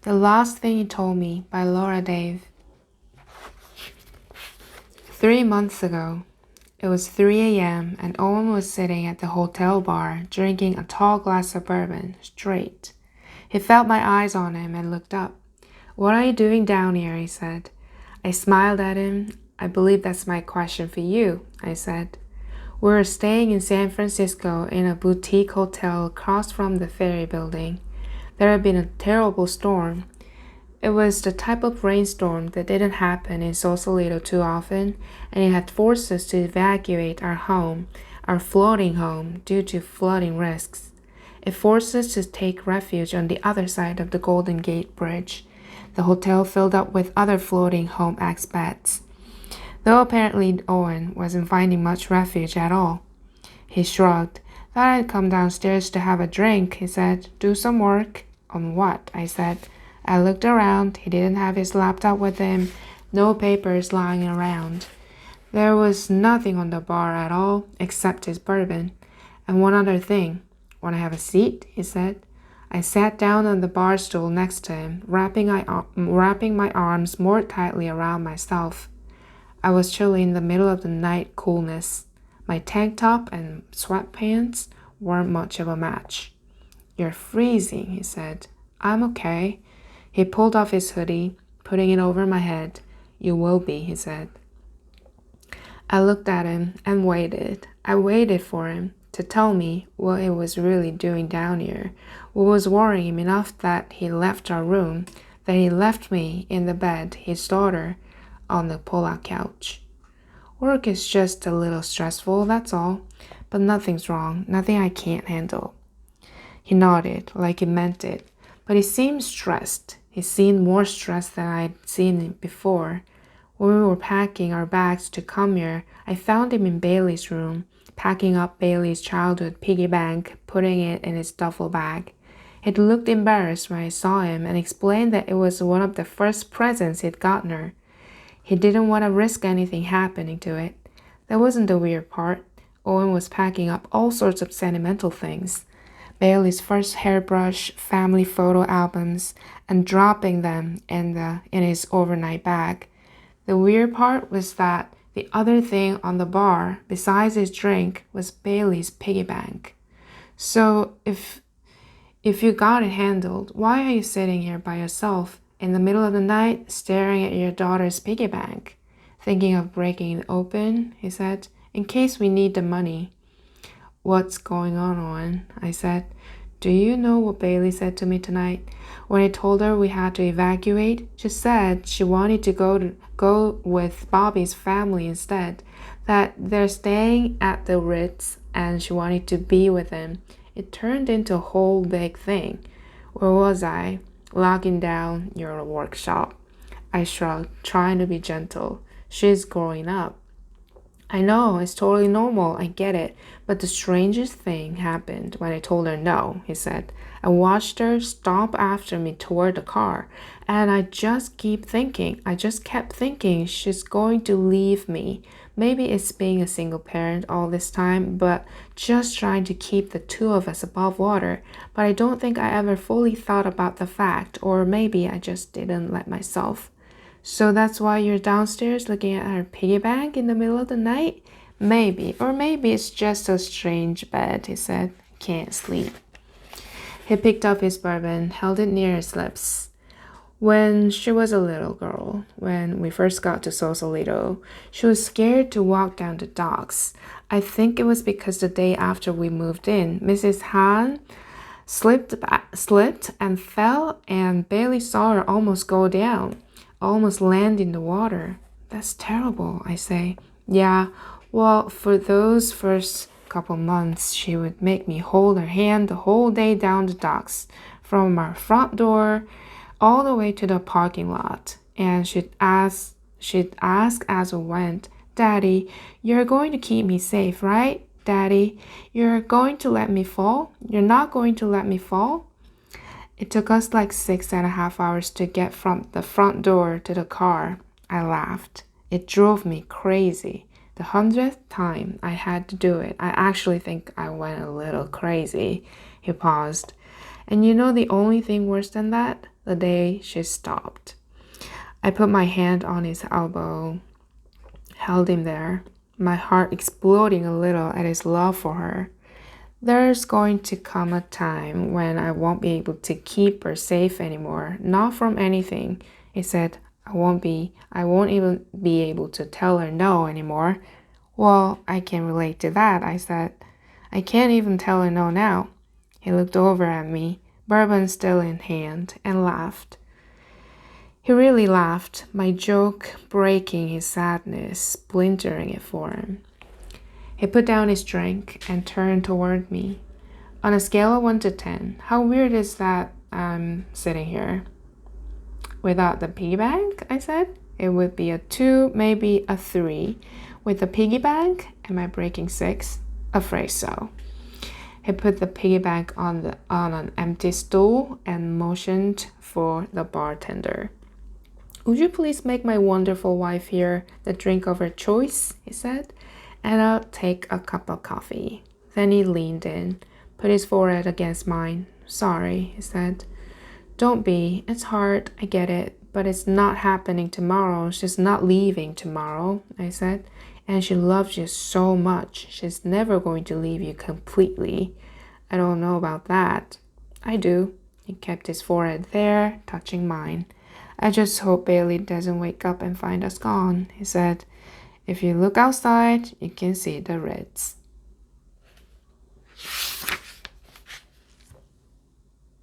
The Last Thing He Told Me by Laura Dave. 3 months ago, it was 3 a.m. and Owen was sitting at the hotel bar drinking a tall glass of bourbon, straight. He felt my eyes on him and looked up. "What are you doing down here?" he said. I smiled at him. "I believe that's my question for you," I said. We were staying in San Francisco in a boutique hotel across from the ferry building. There had been a terrible storm. It was the type of rainstorm that didn't happen in Sausalito too often, and it had forced us to evacuate our floating home, due to flooding risks. It forced us to take refuge on the other side of the Golden Gate Bridge. The hotel filled up with other floating home expats, though apparently Owen wasn't finding much refuge at all. He shrugged. "Thought I'd come downstairs to have a drink," he said. "Do some work." "On what?" I said. I looked around. He didn't have his laptop with him, no papers lying around. There was nothing on the bar at all except his bourbon. "And one other thing." "Want to have a seat?" he said. I sat down on the bar stool next to him, wrapping my arms more tightly around myself. I was chilly in the middle of the night coolness. My tank top and sweatpants weren't much of a match. "You're freezing," he said. "I'm okay." He pulled off his hoodie, putting it over my head. "You will be," he said. I looked at him and waited. I waited for him to tell me what he was really doing down here, what was worrying him enough that he left our room, that he left me in the bed, his daughter on the pull-out couch. "Work is just a little stressful, that's all. But nothing's wrong, nothing I can't handle." He nodded, like he meant it, but he seemed stressed. He seemed more stressed than I'd seen him before. When we were packing our bags to come here, I found him in Bailey's room, packing up Bailey's childhood piggy bank, putting it in his duffel bag. He looked embarrassed when I saw him and explained that it was one of the first presents he'd gotten her. He didn't want to risk anything happening to it. That wasn't the weird part. Owen was packing up all sorts of sentimental things. Bailey's first hairbrush, family photo albums, and dropping them in his overnight bag. The weird part was that the other thing on the bar, besides his drink, was Bailey's piggy bank. "So if you got it handled, why are you sitting here by yourself in the middle of the night staring at your daughter's piggy bank?" "Thinking of breaking it open," he said, "in case we need the money." "What's going on, Owen?" I said. "Do you know what Bailey said to me tonight? When I told her we had to evacuate, she said she wanted to go with Bobby's family instead, that they're staying at the Ritz and she wanted to be with him. It turned into a whole big thing." "Where was I?" "Locking down your workshop." I shrugged, trying to be gentle. "She's growing up." "I know, it's totally normal, I get it. But the strangest thing happened when I told her no," he said. "I watched her stomp after me toward the car, and I just kept thinking she's going to leave me. Maybe it's being a single parent all this time, but just trying to keep the two of us above water. But I don't think I ever fully thought about the fact, or maybe I just didn't let myself." "So that's why you're downstairs looking at her piggy bank in the middle of the night?" "Maybe, or maybe it's just a strange bed," he said. "Can't sleep." He picked up his bourbon, held it near his lips. "When she was a little girl, when we first got to Sausalito, she was scared to walk down the docks. I think it was because the day after we moved in, Mrs. Han slipped and fell, and Bailey saw her almost go down, almost land in the water." "That's terrible," I say. "Yeah, well, for those first couple months, she would make me hold her hand the whole day down the docks, from our front door all the way to the parking lot. And she'd ask as we went, 'Daddy, you're going to keep me safe, right? Daddy, you're going to let me fall? You're not going to let me fall?' It took us like 6.5 hours to get from the front door to the car." I laughed. "It drove me crazy. The 100th time I had to do it, I actually think I went a little crazy." He paused. "And you know the only thing worse than that? the day she stopped. I put my hand on his elbow, held him there, my heart exploding a little at his love for her. There's going to come a time when I won't be able to keep her safe anymore, not from anything. He said, I won't even be able to tell her no anymore. Well, I can relate to that, I said. I can't even tell her no now. He looked over at me, bourbon still in hand, and laughed. He really laughed, my joke breaking his sadness, splintering it for him. He put down his drink and turned toward me. On a scale of 1 to 10, how weird is that I'm sitting here? Without the piggy bank, I said. It would be a 2, maybe a 3. With the piggy bank, am I breaking 6? Afraid so. He put the piggy bank on an empty stool and motioned for the bartender. Would you please make my wonderful wife here the drink of her choice, he said, and I'll take a cup of coffee. Then he leaned in, put his forehead against mine. Sorry, he said. Don't be. It's hard, I get it, but it's not happening tomorrow. She's not leaving tomorrow, I said. And she loves you so much. She's never going to leave you completely. I don't know about that. I do. He kept his forehead there, touching mine. I just hope Bailey doesn't wake up and find us gone, he said. If you look outside, you can see the reds.